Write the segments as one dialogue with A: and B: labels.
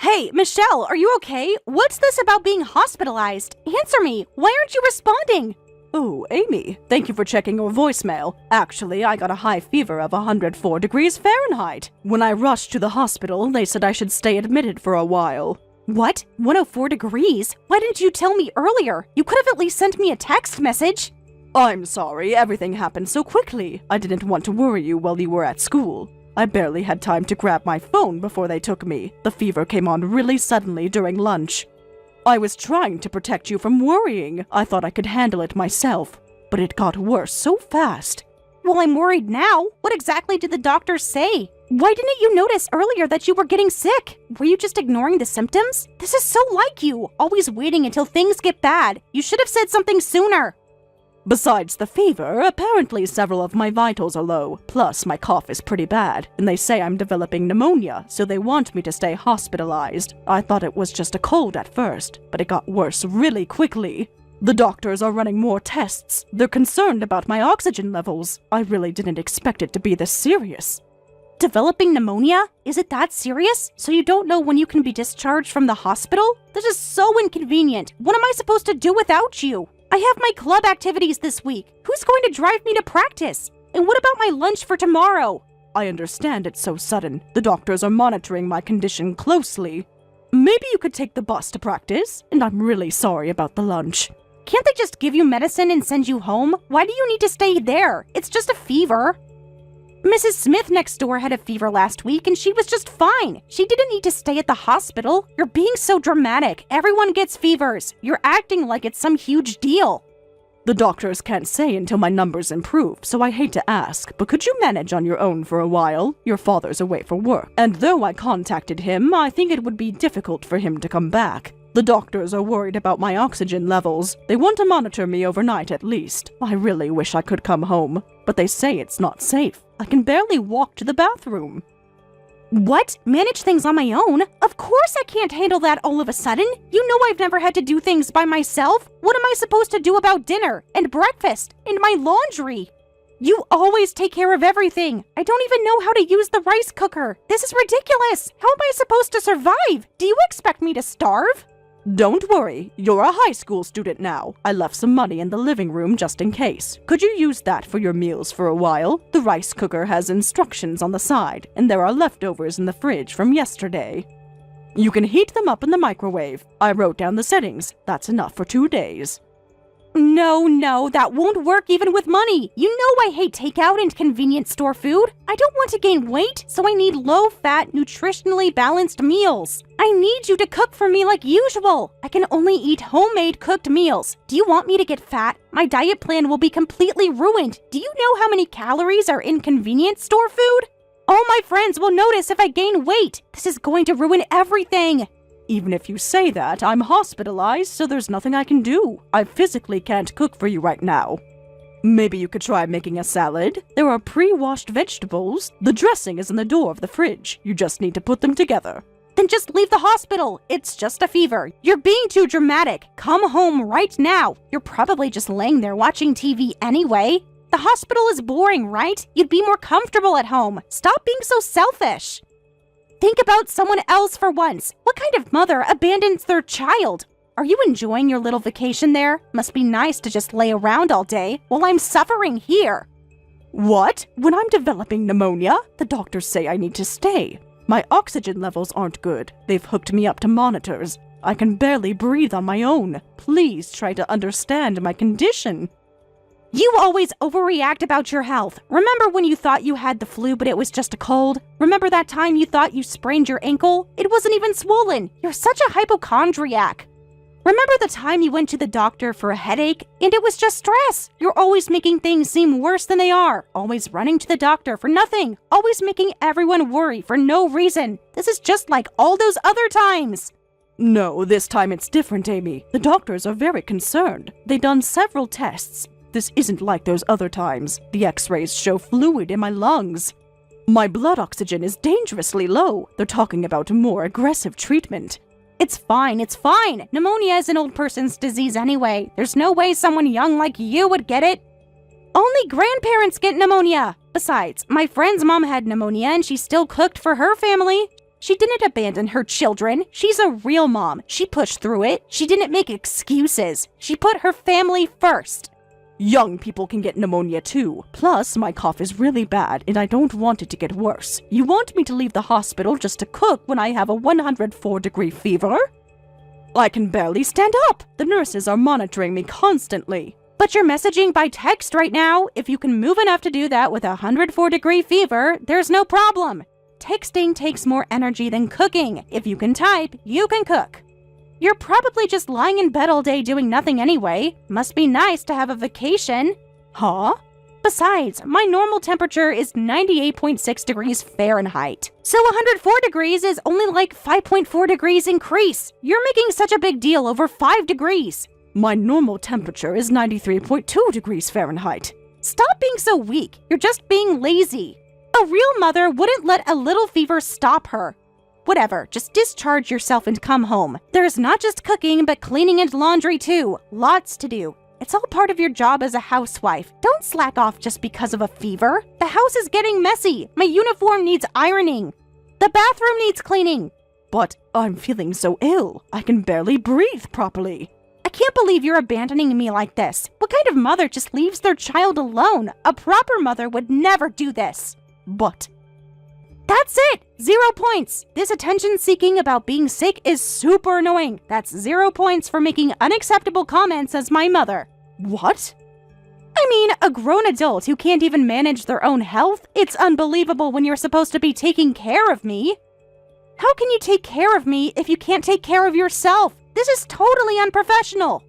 A: Hey, Michelle, are you okay? What's this about being hospitalized? Answer me. Why aren't you responding?
B: Oh, Amy, thank you for checking your voicemail. Actually, I got a high fever of 104 degrees Fahrenheit. When I rushed to the hospital, they said I should stay admitted for a while.
A: What? 104 degrees? Why didn't you tell me earlier? You could have at least sent me a text message.
B: I'm sorry, everything happened so quickly. I didn't want to worry you while you were at school. I barely had time to grab my phone before they took me. The fever came on really suddenly during lunch. I was trying to protect you from worrying. I thought I could handle it myself, but it got worse so fast.
A: Well, I'm worried now. What exactly did the doctor say? Why didn't you notice earlier that you were getting sick? Were you just ignoring the symptoms? This is so like you, always waiting until things get bad. You should have said something sooner.
B: Besides the fever, apparently several of my vitals are low, plus my cough is pretty bad, and they say I'm developing pneumonia, so they want me to stay hospitalized. I thought it was just a cold at first, but it got worse really quickly. The doctors are running more tests. They're concerned about my oxygen levels. I really didn't expect it to be this serious.
A: Developing pneumonia? Is it that serious? So you don't know when you can be discharged from the hospital? This is so inconvenient. What am I supposed to do without you? I have my club activities this week. Who's going to drive me to practice? And what about my lunch for tomorrow?
B: I understand it's so sudden. The doctors are monitoring my condition closely. Maybe you could take the bus to practice, and I'm really sorry about the lunch.
A: Can't they just give you medicine and send you home? Why do you need to stay there? It's just a fever. Mrs. Smith next door had a fever last week and she was just fine. She didn't need to stay at the hospital. You're being so dramatic. Everyone gets fevers. You're acting like it's some huge deal.
B: The doctors can't say until my numbers improve, so I hate to ask, but could you manage on your own for a while? Your father's away for work, and though I contacted him, I think it would be difficult for him to come back. The doctors are worried about my oxygen levels. They want to monitor me overnight at least. I really wish I could come home, but they say it's not safe. I can barely walk to the bathroom.
A: What? Manage things on my own? Of course I can't handle that all of a sudden. You know I've never had to do things by myself. What am I supposed to do about dinner and breakfast and my laundry? You always take care of everything. I don't even know how to use the rice cooker. This is ridiculous. How am I supposed to survive? Do you expect me to starve?
B: Don't worry, you're a high school student now. I left some money in the living room just in case. Could you use that for your meals for a while? The rice cooker has instructions on the side, and there are leftovers in the fridge from yesterday. You can heat them up in the microwave. I wrote down the settings. That's enough for 2 days.
A: No, that won't work even with money. You know I hate takeout and convenience store food. I don't want to gain weight, so I need low-fat, nutritionally balanced meals. I need you to cook for me like usual. I can only eat homemade cooked meals. Do you want me to get fat? My diet plan will be completely ruined. Do you know how many calories are in convenience store food? All my friends will notice if I gain weight. This is going to ruin everything.
B: Even if you say that, I'm hospitalized, so there's nothing I can do. I physically can't cook for you right now. Maybe you could try making a salad. There are pre-washed vegetables. The dressing is in the door of the fridge. You just need to put them together.
A: Then just leave the hospital. It's just a fever. You're being too dramatic. Come home right now. You're probably just laying there watching TV anyway. The hospital is boring, right? You'd be more comfortable at home. Stop being so selfish. Think about someone else for once. What kind of mother abandons their child? Are you enjoying your little vacation there? Must be nice to just lay around all day while I'm suffering here.
B: What? When I'm developing pneumonia? The doctors say I need to stay. My oxygen levels aren't good. They've hooked me up to monitors. I can barely breathe on my own. Please try to understand my condition.
A: You always overreact about your health. Remember when you thought you had the flu but it was just a cold? Remember that time you thought you sprained your ankle? It wasn't even swollen. You're such a hypochondriac. Remember the time you went to the doctor for a headache and it was just stress? You're always making things seem worse than they are. Always running to the doctor for nothing. Always making everyone worry for no reason. This is just like all those other times.
B: No, this time it's different, Amy. The doctors are very concerned. They've done several tests. This isn't like those other times. The x-rays show fluid in my lungs. My blood oxygen is dangerously low. They're talking about more aggressive treatment.
A: It's fine. Pneumonia is an old person's disease anyway. There's no way someone young like you would get it. Only grandparents get pneumonia. Besides, my friend's mom had pneumonia and she still cooked for her family. She didn't abandon her children. She's a real mom. She pushed through it. She didn't make excuses. She put her family first.
B: Young people can get pneumonia too. Plus, my cough is really bad and I don't want it to get worse. You want me to leave the hospital just to cook when I have a 104-degree fever? I can barely stand up. The nurses are monitoring me constantly.
A: But you're messaging by text right now. If you can move enough to do that with a 104-degree fever, there's no problem. Texting takes more energy than cooking. If you can type, you can cook. You're probably just lying in bed all day doing nothing anyway. Must be nice to have a vacation.
B: Huh?
A: Besides, my normal temperature is 98.6 degrees Fahrenheit. So 104 degrees is only like 5.4 degrees increase. You're making such a big deal over 5 degrees.
B: My normal temperature is 93.2 degrees Fahrenheit.
A: Stop being so weak. You're just being lazy. A real mother wouldn't let a little fever stop her. Whatever, just discharge yourself and come home. There's not just cooking, but cleaning and laundry too. Lots to do. It's all part of your job as a housewife. Don't slack off just because of a fever. The house is getting messy. My uniform needs ironing. The bathroom needs cleaning.
B: But I'm feeling so ill. I can barely breathe properly.
A: I can't believe you're abandoning me like this. What kind of mother just leaves their child alone? A proper mother would never do this.
B: But
A: that's it! 0 points! This attention-seeking about being sick is super annoying. That's 0 points for making unacceptable comments as my mother.
B: What?
A: I mean, a grown adult who can't even manage their own health? It's unbelievable when you're supposed to be taking care of me. How can you take care of me if you can't take care of yourself? This is totally unprofessional.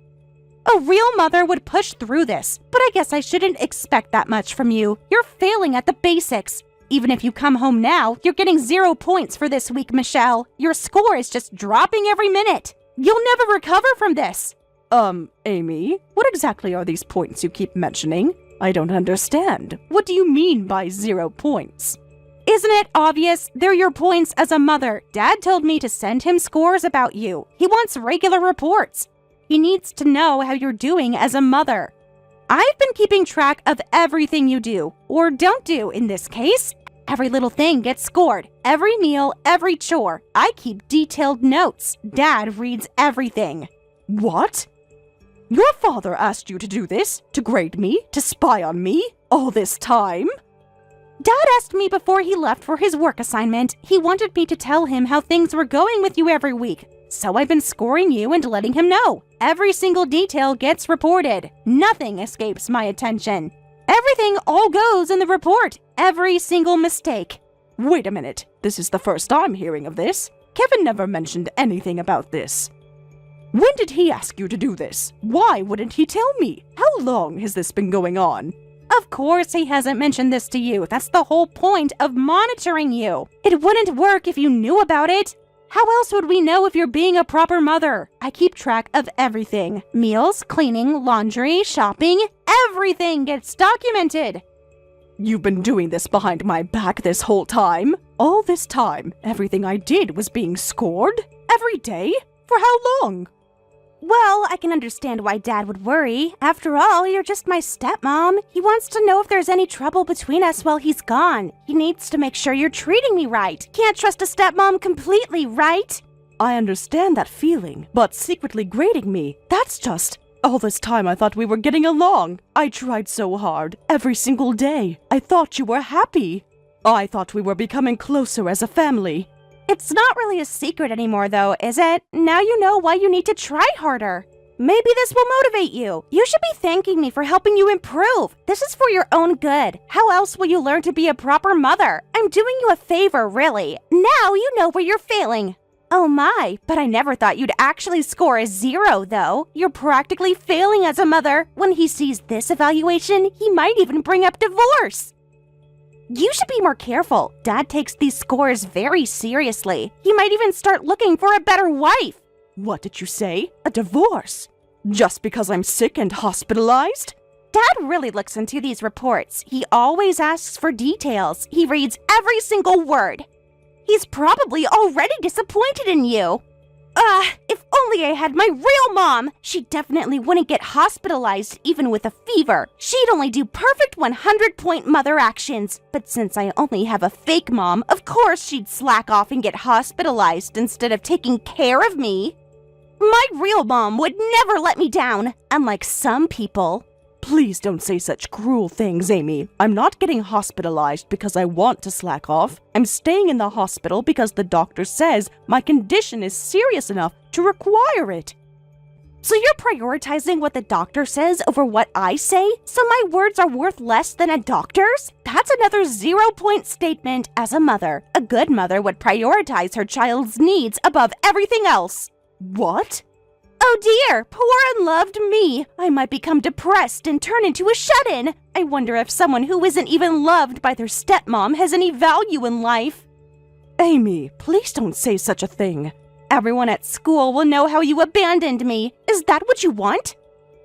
A: A real mother would push through this, but I guess I shouldn't expect that much from you. You're failing at the basics. Even if you come home now, you're getting 0 points for this week, Michelle. Your score is just dropping every minute. You'll never recover from this.
B: Amy, what exactly are these points you keep mentioning? I don't understand. What do you mean by 0 points?
A: Isn't it obvious? They're your points as a mother. Dad told me to send him scores about you. He wants regular reports. He needs to know how you're doing as a mother. I've been keeping track of everything you do, or don't do in this case. Every little thing gets scored. Every meal, every chore. I keep detailed notes. Dad reads everything.
B: What? Your father asked you to do this? To grade me? To spy on me? All this time?
A: Dad asked me before he left for his work assignment. He wanted me to tell him how things were going with you every week. So I've been scoring you and letting him know. Every single detail gets reported. Nothing escapes my attention. Everything all goes in the report. Every single mistake.
B: Wait a minute. This is the first I'm hearing of this. Kevin never mentioned anything about this. When did he ask you to do this? Why wouldn't he tell me? How long has this been going on?
A: Of course he hasn't mentioned this to you. That's the whole point of monitoring you. It wouldn't work if you knew about it. How else would we know if you're being a proper mother? I keep track of everything. Meals, cleaning, laundry, shopping, everything gets documented.
B: You've been doing this behind my back this whole time? All this time, everything I did was being scored? Every day? For how long?
A: Well, I can understand why Dad would worry. After all, you're just my stepmom. He wants to know if there's any trouble between us while he's gone. He needs to make sure you're treating me right. Can't trust a stepmom completely, right?
B: I understand that feeling, but secretly grading me, that's just... All this time I thought we were getting along. I tried so hard, every single day. I thought you were happy. I thought we were becoming closer as a family.
A: It's not really a secret anymore, though, is it? Now you know why you need to try harder. Maybe this will motivate you. You should be thanking me for helping you improve. This is for your own good. How else will you learn to be a proper mother? I'm doing you a favor, really. Now you know where you're failing. Oh my, but I never thought you'd actually score a 0, though. You're practically failing as a mother. When he sees this evaluation, he might even bring up divorce. You should be more careful. Dad takes these scores very seriously. He might even start looking for a better wife.
B: What did you say? A divorce? Just because I'm sick and hospitalized?
A: Dad really looks into these reports. He always asks for details. He reads every single word. He's probably already disappointed in you. If only I had my real mom! She definitely wouldn't get hospitalized even with a fever. She'd only do perfect 100-point mother actions. But since I only have a fake mom, of course she'd slack off and get hospitalized instead of taking care of me. My real mom would never let me down, unlike some people.
B: Please don't say such cruel things, Amy. I'm not getting hospitalized because I want to slack off. I'm staying in the hospital because the doctor says my condition is serious enough to require it.
A: So you're prioritizing what the doctor says over what I say? So my words are worth less than a doctor's? That's another 0-point statement as a mother. A good mother would prioritize her child's needs above everything else.
B: What?
A: Oh dear, poor unloved me. I might become depressed and turn into a shut-in. I wonder if someone who isn't even loved by their stepmom has any value in life.
B: Amy, please don't say such a thing.
A: Everyone at school will know how you abandoned me. Is that what you want?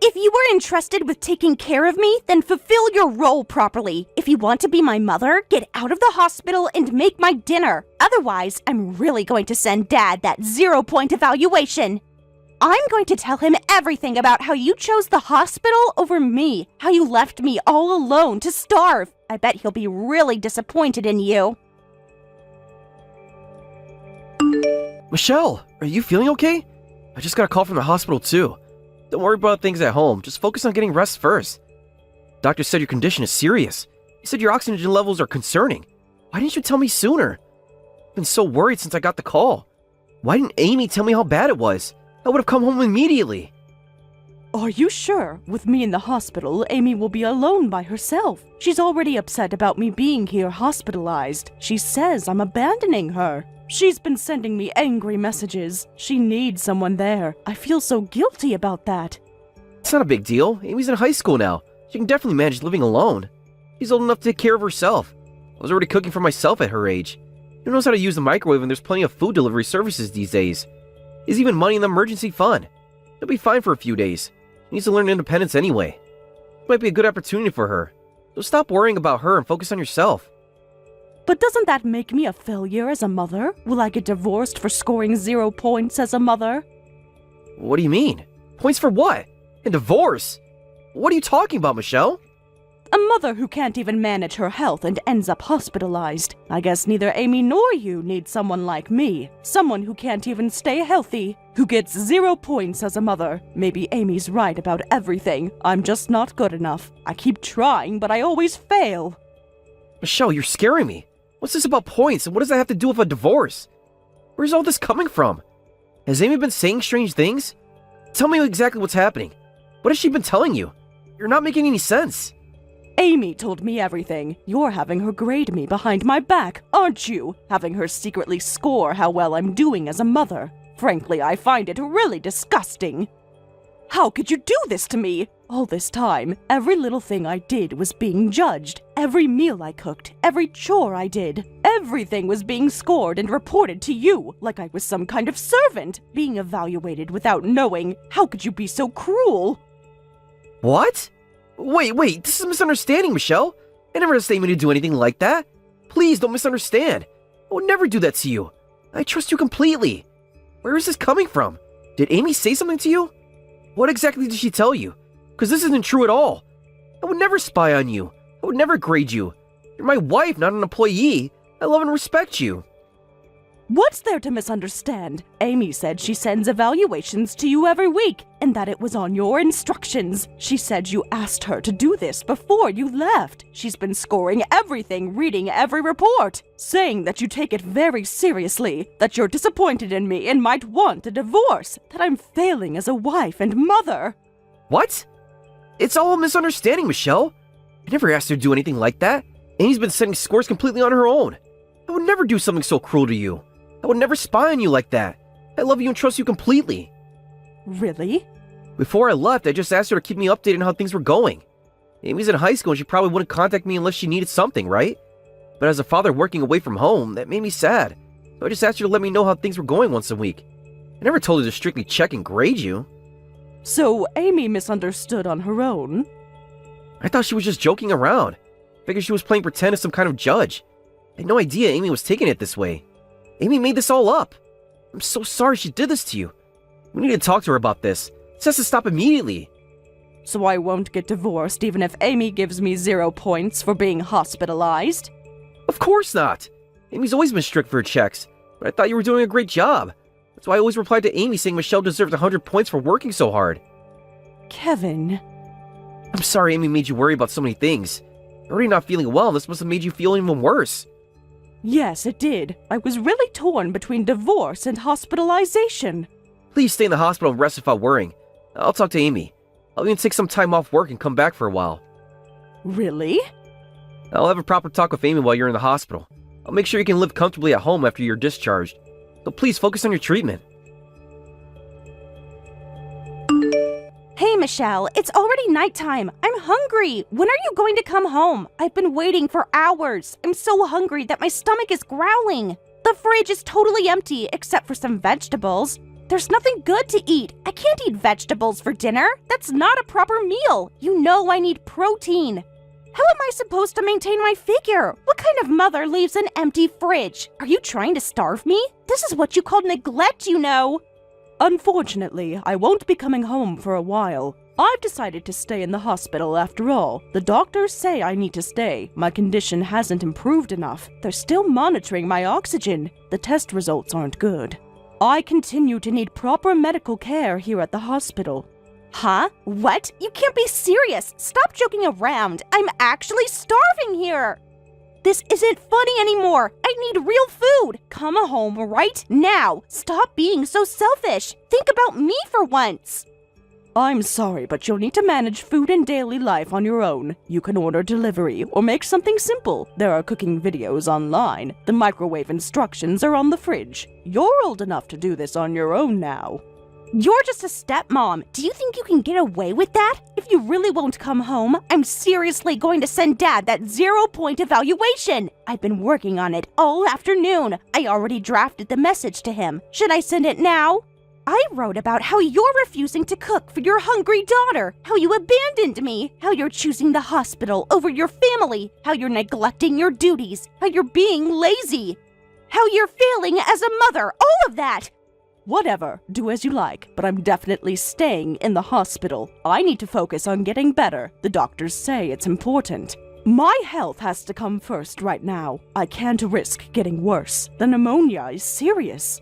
A: If you were entrusted with taking care of me, then fulfill your role properly. If you want to be my mother, get out of the hospital and make my dinner. Otherwise, I'm really going to send Dad that 0-point evaluation. I'm going to tell him everything about how you chose the hospital over me, how you left me all alone to starve. I bet he'll be really disappointed in you.
C: Michelle, are you feeling okay? I just got a call from the hospital too. Don't worry about things at home, just focus on getting rest first. Doctor said your condition is serious. He said your oxygen levels are concerning. Why didn't you tell me sooner? I've been so worried since I got the call. Why didn't Amy tell me how bad it was? I would have come home immediately.
B: Are you sure? With me in the hospital, Amy will be alone by herself. She's already upset about me being here hospitalized. She says I'm abandoning her. She's been sending me angry messages. She needs someone there. I feel so guilty about that.
C: It's not a big deal. Amy's in high school now. She can definitely manage living alone. She's old enough to take care of herself. I was already cooking for myself at her age. Who knows how to use the microwave, and there's plenty of food delivery services these days. There's even money in the emergency fund. She'll be fine for a few days. She needs to learn independence anyway. It might be a good opportunity for her. So stop worrying about her and focus on yourself.
B: But doesn't that make me a failure as a mother? Will I get divorced for scoring 0 points as a mother?
C: What do you mean? Points for what? And divorce? What are you talking about, Michelle?
B: A mother who can't even manage her health and ends up hospitalized. I guess neither Amy nor you need someone like me. Someone who can't even stay healthy. Who gets 0 points as a mother. Maybe Amy's right about everything. I'm just not good enough. I keep trying, but I always fail.
C: Michelle, you're scaring me. What's this about points, and what does that have to do with a divorce? Where's all this coming from? Has Amy been saying strange things? Tell me exactly what's happening. What has she been telling you? You're not making any sense.
B: Amy told me everything. You're having her grade me behind my back, aren't you? Having her secretly score how well I'm doing as a mother. Frankly, I find it really disgusting. How could you do this to me? All this time, every little thing I did was being judged. Every meal I cooked, every chore I did, everything was being scored and reported to you, like I was some kind of servant, being evaluated without knowing. How could you be so cruel?
C: What? Wait, this is a misunderstanding, Michelle. I never asked Amy to do anything like that. Please don't misunderstand. I would never do that to you. I trust you completely. Where is this coming from? Did Amy say something to you? What exactly did she tell you? Because this isn't true at all. I would never spy on you. I would never grade you. You're my wife, not an employee. I love and respect you.
B: What's there to misunderstand? Amy said she sends evaluations to you every week, and that it was on your instructions. She said you asked her to do this before you left. She's been scoring everything, reading every report, saying that you take it very seriously, that you're disappointed in me and might want a divorce, that I'm failing as a wife and mother.
C: What? It's all a misunderstanding, Michelle. I never asked her to do anything like that. Amy's been setting scores completely on her own. I would never do something so cruel to you. I would never spy on you like that. I love you and trust you completely.
B: Really?
C: Before I left, I just asked her to keep me updated on how things were going. Amy's in high school and she probably wouldn't contact me unless she needed something, right? But as a father working away from home, that made me sad. So I just asked her to let me know how things were going once a week. I never told her to strictly check and grade you.
B: So Amy misunderstood on her own?
C: I thought she was just joking around. Figured she was playing pretend as some kind of judge. I had no idea Amy was taking it this way. Amy made this all up. I'm so sorry she did this to you. We need to talk to her about this. This has to stop immediately.
B: So I won't get divorced even if Amy gives me 0 points for being hospitalized?
C: Of course not. Amy's always been strict for her checks, but I thought you were doing a great job. That's why I always replied to Amy saying Michelle deserved 100 points for working so hard.
B: Kevin.
C: I'm sorry Amy made you worry about so many things. Already not feeling well, this must have made you feel even worse.
B: Yes, it did. I was really torn between divorce and hospitalization.
C: Please stay in the hospital and rest without worrying. I'll talk to Amy. I'll even take some time off work and come back for a while.
B: Really?
C: I'll have a proper talk with Amy while you're in the hospital. I'll make sure you can live comfortably at home after you're discharged. So please focus on your treatment.
A: Hey, Michelle, it's already nighttime. I'm hungry. When are you going to come home? I've been waiting for hours. I'm so hungry that my stomach is growling. The fridge is totally empty except for some vegetables. There's nothing good to eat. I can't eat vegetables for dinner. That's not a proper meal. You know I need protein. How am I supposed to maintain my figure? What kind of mother leaves an empty fridge? Are you trying to starve me? This is what you call neglect, you know.
B: Unfortunately, I won't be coming home for a while. I've decided to stay in the hospital after all. The doctors say I need to stay. My condition hasn't improved enough. They're still monitoring my oxygen. The test results aren't good. I continue to need proper medical care here at the hospital.
A: Huh? What? You can't be serious. Stop joking around. I'm actually starving here. This isn't funny anymore. I need real food. Come home right now. Stop being so selfish. Think about me for once.
B: I'm sorry, but you'll need to manage food and daily life on your own. You can order delivery or make something simple. There are cooking videos online. The microwave instructions are on the fridge. You're old enough to do this on your own now.
A: You're just a stepmom. Do you think you can get away with that? If you really won't come home, I'm seriously going to send Dad that 0-point evaluation. I've been working on it all afternoon. I already drafted the message to him. Should I send it now? I wrote about how you're refusing to cook for your hungry daughter, how you abandoned me, how you're choosing the hospital over your family, how you're neglecting your duties, how you're being lazy, how you're failing as a mother, all of that.
B: Whatever, do as you like, but I'm definitely staying in the hospital. I need to focus on getting better. The doctors say it's important. My health has to come first right now. I can't risk getting worse. The pneumonia is serious.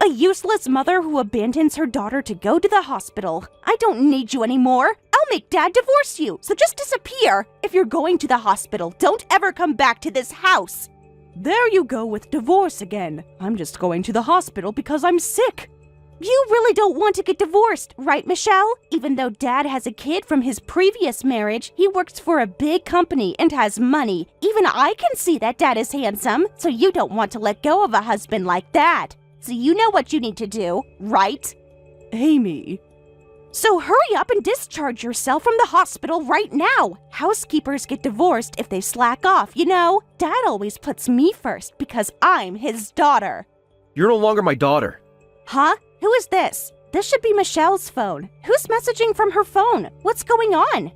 A: A useless mother who abandons her daughter to go to the hospital. I don't need you anymore. I'll make Dad divorce you, so just disappear. If you're going to the hospital, don't ever come back to this house.
B: There you go with divorce again. I'm just going to the hospital because I'm sick.
A: You really don't want to get divorced, right, Michelle? Even though Dad has a kid from his previous marriage, he works for a big company and has money. Even I can see that Dad is handsome, so you don't want to let go of a husband like that. So you know what you need to do, right?
B: Amy.
A: So hurry up and discharge yourself from the hospital right now. Housekeepers get divorced if they slack off, you know? Dad always puts me first because I'm his daughter.
C: You're no longer my daughter.
A: Huh? Who is this? This should be Michelle's phone. Who's messaging from her phone? What's going on?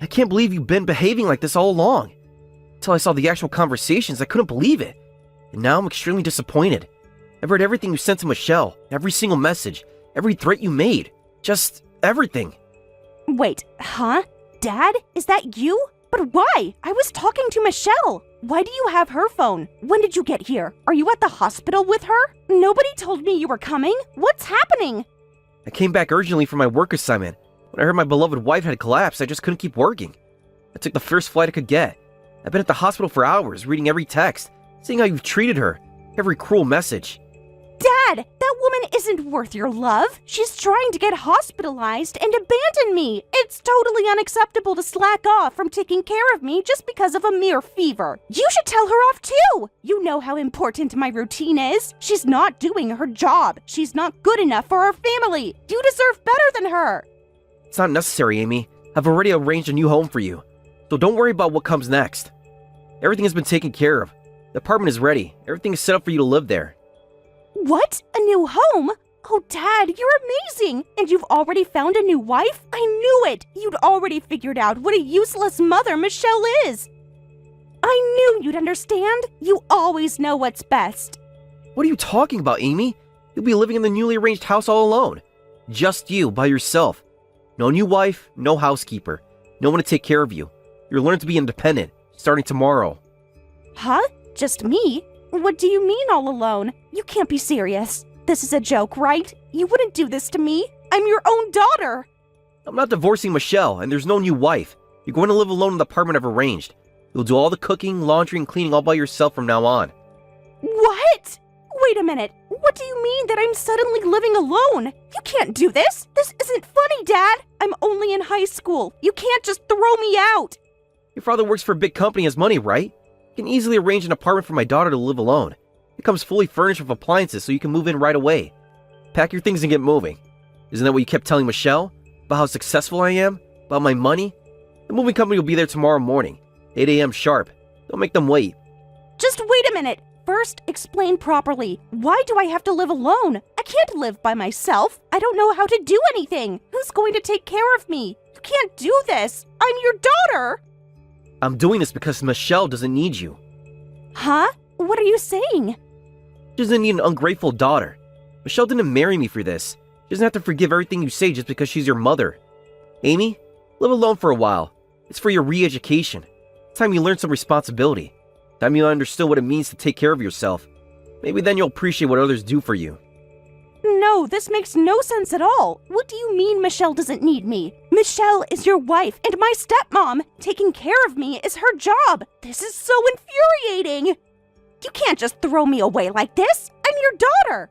C: I can't believe you've been behaving like this all along. Until I saw the actual conversations, I couldn't believe it. And now I'm extremely disappointed. I've read everything you sent to Michelle, every single message, every threat you made. Just everything.
A: Wait, huh? Dad? Is that you? But why? I was talking to Michelle. Why do you have her phone? When did you get here? Are you at the hospital with her? Nobody told me you were coming. What's happening?
C: I came back urgently from my work assignment. When I heard my beloved wife had collapsed, I just couldn't keep working. I took the first flight I could get. I've been at the hospital for hours, reading every text, seeing how you've treated her, every cruel message.
A: Dad, that woman isn't worth your love. She's trying to get hospitalized and abandon me. It's totally unacceptable to slack off from taking care of me just because of a mere fever. You should tell her off too. You know how important my routine is. She's not doing her job. She's not good enough for our family. You deserve better than her.
C: It's not necessary, Amy. I've already arranged a new home for you. So don't worry about what comes next. Everything has been taken care of. The apartment is ready. Everything is set up for you to live there.
A: What? A new home? Oh, Dad, you're amazing! And you've already found a new wife? I knew it! You'd already figured out what a useless mother Michelle is! I knew you'd understand! You always know what's best!
C: What are you talking about, Amy? You'll be living in the newly arranged house all alone. Just you, by yourself. No new wife, no housekeeper. No one to take care of you. You'll learn to be independent, starting tomorrow.
A: Huh? Just me? What do you mean all alone? You can't be serious. This is a joke, right? You wouldn't do this to me. I'm your own daughter.
C: I'm not divorcing Michelle, and there's no new wife. You're going to live alone in the apartment I've arranged. You'll do all the cooking, laundry, and cleaning all by yourself from now on.
A: What? Wait a minute. What do you mean that I'm suddenly living alone? You can't do this. This isn't funny, Dad. I'm only in high school. You can't just throw me out.
C: Your father works for a big company and has money, right? You can easily arrange an apartment for my daughter to live alone. It comes fully furnished with appliances so you can move in right away. Pack your things and get moving. Isn't that what you kept telling Michelle? About how successful I am? About my money? The moving company will be there tomorrow morning, 8 a.m. sharp. Don't make them wait.
A: Just wait a minute. First, explain properly. Why do I have to live alone? I can't live by myself. I don't know how to do anything. Who's going to take care of me? You can't do this. I'm your daughter.
C: I'm doing this because Michelle doesn't need you.
A: Huh? What are you saying?
C: She doesn't need an ungrateful daughter. Michelle didn't marry me for this. She doesn't have to forgive everything you say just because she's your mother. Amy, live alone for a while. It's for your re-education. It's time you learn some responsibility. Time you understood what it means to take care of yourself. Maybe then you'll appreciate what others do for you.
A: No, this makes no sense at all. What do you mean Michelle doesn't need me? Michelle is your wife and my stepmom. Taking care of me is her job. This is so infuriating. You can't just throw me away like this. I'm your daughter.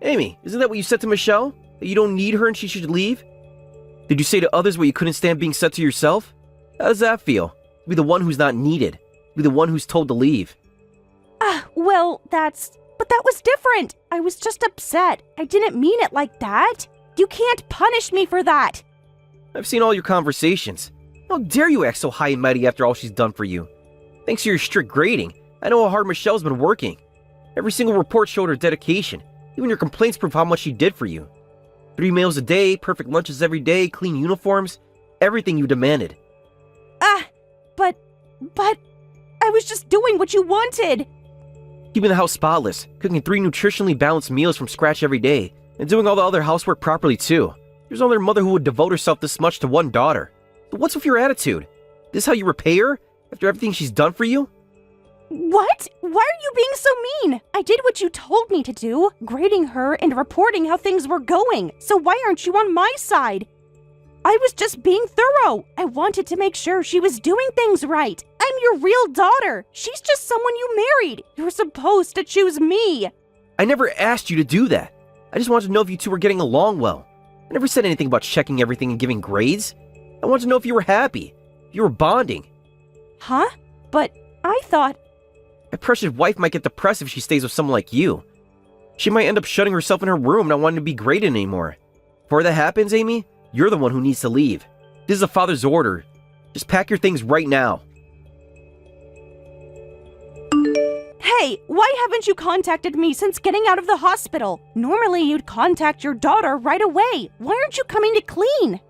C: Amy, isn't that what you said to Michelle? That you don't need her and she should leave? Did you say to others what you couldn't stand being said to yourself? How does that feel? To be the one who's not needed. To be the one who's told to leave.
A: Well, but that was different. I was just upset. I didn't mean it like that. You can't punish me for that.
C: I've seen all your conversations. How dare you act so high and mighty after all she's done for you? Thanks to your strict grading, I know how hard Michelle's been working. Every single report showed her dedication. Even your complaints prove how much she did for you. 3 meals a day, perfect lunches every day, clean uniforms, everything you demanded.
A: But I was just doing what you wanted.
C: Keeping the house spotless, cooking 3 nutritionally balanced meals from scratch every day, and doing all the other housework properly too. There's no other mother who would devote herself this much to one daughter. But what's with your attitude? This how you repay her? After everything she's done for you?
A: What? Why are you being so mean? I did what you told me to do, grading her and reporting how things were going. So why aren't you on my side? I was just being thorough. I wanted to make sure she was doing things right. I'm your real daughter. She's just someone you married. You're supposed to choose me.
C: I never asked you to do that. I just wanted to know if you two were getting along well. I never said anything about checking everything and giving grades. I wanted to know if you were happy, if you were bonding.
A: Huh? But I thought...
C: My precious wife might get depressed if she stays with someone like you. She might end up shutting herself in her room, not wanting to be graded anymore. Before that happens, Amy, you're the one who needs to leave. This is a father's order. Just pack your things right now.
A: Hey, why haven't you contacted me since getting out of the hospital? Normally you'd contact your daughter right away. Why aren't you coming to clean?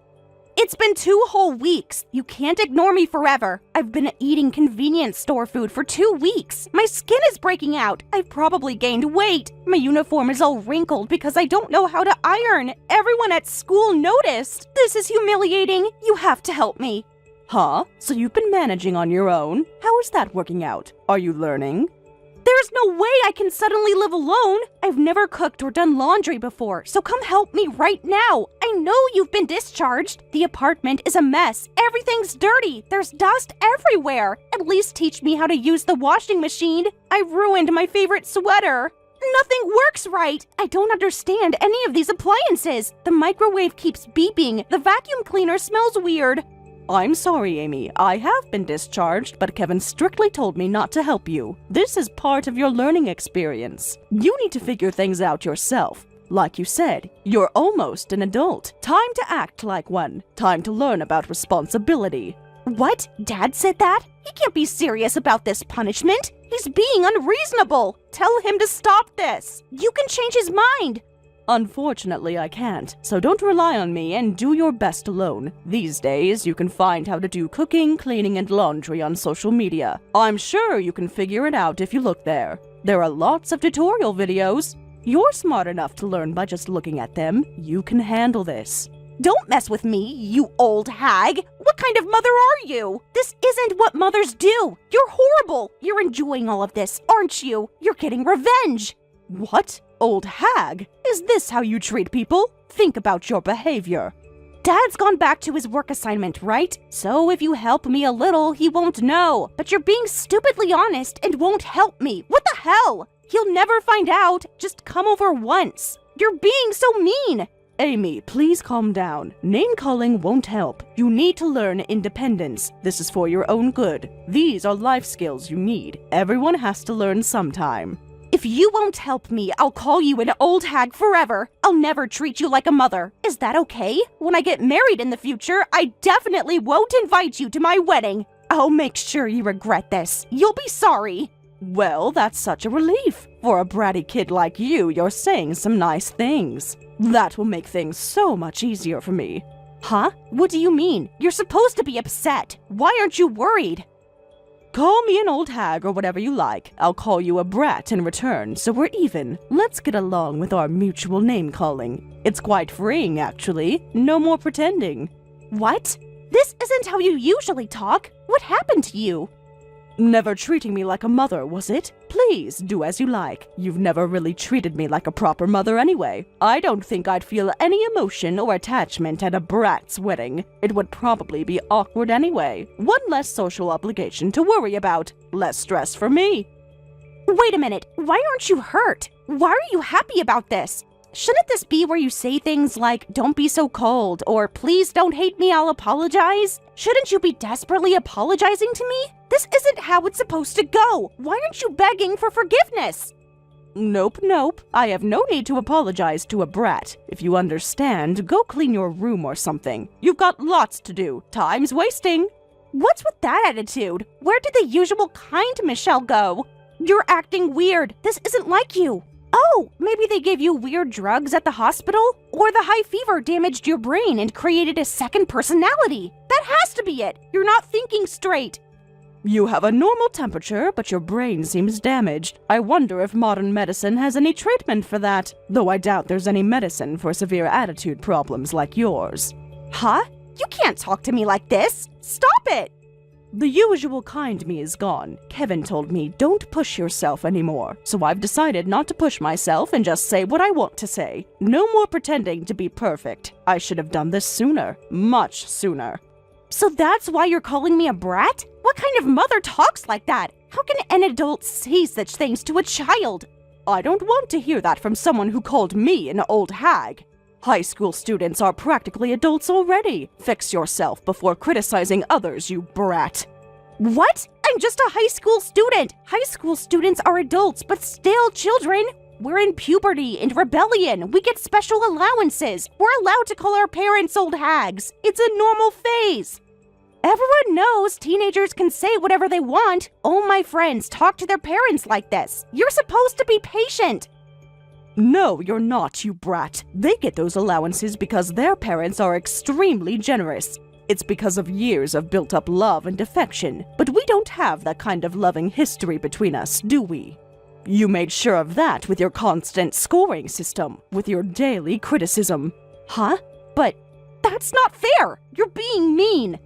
A: It's been 2 whole weeks. You can't ignore me forever. I've been eating convenience store food for 2 weeks. My skin is breaking out. I've probably gained weight. My uniform is all wrinkled because I don't know how to iron. Everyone at school noticed. This is humiliating. You have to help me.
B: Huh? So you've been managing on your own? How is that working out? Are you learning?
A: There's no way I can suddenly live alone. I've never cooked or done laundry before, so come help me right now. I know you've been discharged. The apartment is a mess. Everything's dirty. There's dust everywhere. At least teach me how to use the washing machine. I ruined my favorite sweater. Nothing works right. I don't understand any of these appliances. The microwave keeps beeping. The vacuum cleaner smells weird.
B: I'm sorry, Amy. I have been discharged, but Kevin strictly told me not to help you. This is part of your learning experience. You need to figure things out yourself. Like you said, you're almost an adult. Time to act like one. Time to learn about responsibility.
A: What? Dad said that? He can't be serious about this punishment. He's being unreasonable. Tell him to stop this. You can change his mind.
B: Unfortunately, I can't, so don't rely on me and do your best alone. These days, you can find how to do cooking, cleaning, and laundry on social media. I'm sure you can figure it out if you look there. There are lots of tutorial videos. You're smart enough to learn by just looking at them. You can handle this.
A: Don't mess with me, you old hag! What kind of mother are you? This isn't what mothers do! You're horrible! You're enjoying all of this, aren't you? You're getting revenge!
B: What? Old hag? Is this how you treat people? Think about your behavior.
A: Dad's gone back to his work assignment, right? So if you help me a little, he won't know. But you're being stupidly honest and won't help me. What the hell? He'll never find out. Just come over once. You're being so mean.
B: Amy, please calm down. Name-calling won't help. You need to learn independence. This is for your own good. These are life skills you need. Everyone has to learn sometime.
A: If you won't help me, I'll call you an old hag forever. I'll never treat you like a mother. Is that okay? When I get married in the future, I definitely won't invite you to my wedding. I'll make sure you regret this. You'll be sorry.
B: Well, that's such a relief. For a bratty kid like you, you're saying some nice things. That will make things so much easier for me.
A: Huh? What do you mean? You're supposed to be upset. Why aren't you worried?
B: Call me an old hag or whatever you like. I'll call you a brat in return, so we're even. Let's get along with our mutual name-calling. It's quite freeing, actually. No more pretending.
A: What? This isn't how you usually talk. What happened to you?
B: Never treating me like a mother, was it? Please, do as you like. You've never really treated me like a proper mother anyway. I don't think I'd feel any emotion or attachment at a brat's wedding. It would probably be awkward anyway. One less social obligation to worry about. Less stress for me.
A: Wait a minute. Why aren't you hurt? Why are you happy about this? Shouldn't this be where you say things like, don't be so cold, or please don't hate me, I'll apologize? Shouldn't you be desperately apologizing to me? This isn't how it's supposed to go. Why aren't you begging for forgiveness?
B: Nope. I have no need to apologize to a brat. If you understand, go clean your room or something. You've got lots to do. Time's wasting.
A: What's with that attitude? Where did the usual kind Michelle go? You're acting weird. This isn't like you. Oh, maybe they gave you weird drugs at the hospital? Or the high fever damaged your brain and created a second personality? That has to be it. You're not thinking straight.
B: You have a normal temperature, but your brain seems damaged. I wonder if modern medicine has any treatment for that, though I doubt there's any medicine for severe attitude problems like yours.
A: Huh? You can't talk to me like this. Stop it!
B: The usual kind me is gone. Kevin told me don't push yourself anymore, so I've decided not to push myself and just say what I want to say. No more pretending to be perfect. I should have done this sooner. Much sooner.
A: So that's why you're calling me a brat? What kind of mother talks like that? How can an adult say such things to a child?
B: I don't want to hear that from someone who called me an old hag. High school students are practically adults already. Fix yourself before criticizing others, you brat.
A: What? I'm just a high school student. High school students are adults, but still children. We're in puberty and rebellion. We get special allowances. We're allowed to call our parents old hags. It's a normal phase. Everyone knows teenagers can say whatever they want. All my friends talk to their parents like this. You're supposed to be patient.
B: No, you're not, you brat. They get those allowances because their parents are extremely generous. It's because of years of built-up love and affection. But we don't have that kind of loving history between us, do we? You made sure of that with your constant scoring system, with your daily criticism.
A: Huh? But that's not fair. You're being mean.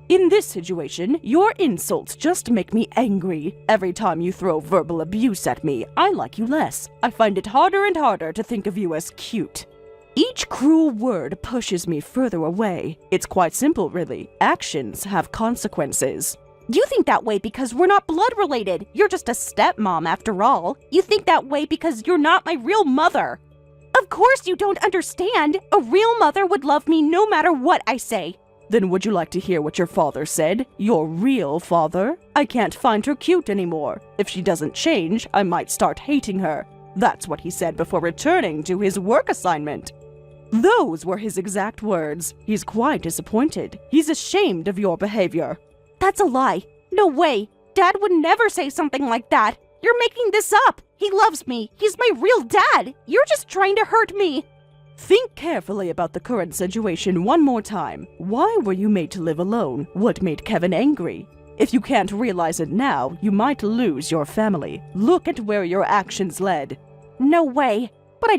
B: In this situation, your insults just make me angry. Every time you throw verbal abuse at me, I like you less. I find it harder and harder to think of you as cute. Each cruel word pushes me further away. It's quite simple, really. Actions have consequences.
A: You think that way because we're not blood related. You're just a stepmom after all. You think that way because you're not my real mother. Of course you don't understand. A real mother would love me no matter what I say.
B: Then would you like to hear what your father said? Your real father? I can't find her cute anymore. If she doesn't change, I might start hating her. That's what he said before returning to his work assignment. Those were his exact words. He's quite disappointed. He's ashamed of your behavior.
A: That's a lie. No way. Dad would never say something like that. You're making this up. He loves me. He's my real dad. You're just trying to hurt me.
B: Think carefully about the current situation one more time. Why were you made to live alone? What made Kevin angry? If you can't realize it now, you might lose your family. Look at where your actions led.
A: No way. But I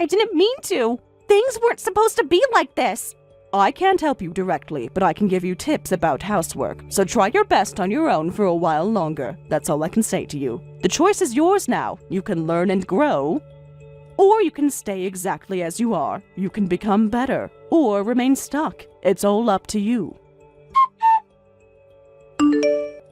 A: didn't mean to. Things weren't supposed to be like this.
B: I can't help you directly, but I can give you tips about housework, so try your best on your own for a while longer. That's all I can say to you. The choice is yours now. You can learn and grow, or you can stay exactly as you are. You can become better, or remain stuck. It's all up to you.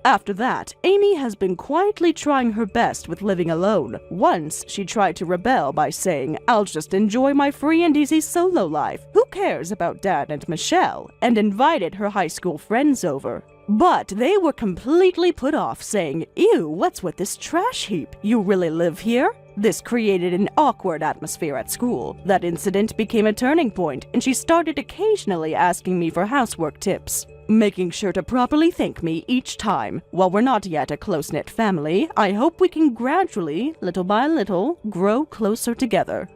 B: After that, Amy has been quietly trying her best with living alone. Once, she tried to rebel by saying, "I'll just enjoy my free and easy solo life. Who cares about Dad and Michelle?" and invited her high school friends over. But they were completely put off, saying, "Ew, what's with this trash heap? You really live here?" This created an awkward atmosphere at school. That incident became a turning point, and she started occasionally asking me for housework tips, making sure to properly thank me each time. While we're not yet a close-knit family, I hope we can gradually, little by little, grow closer together.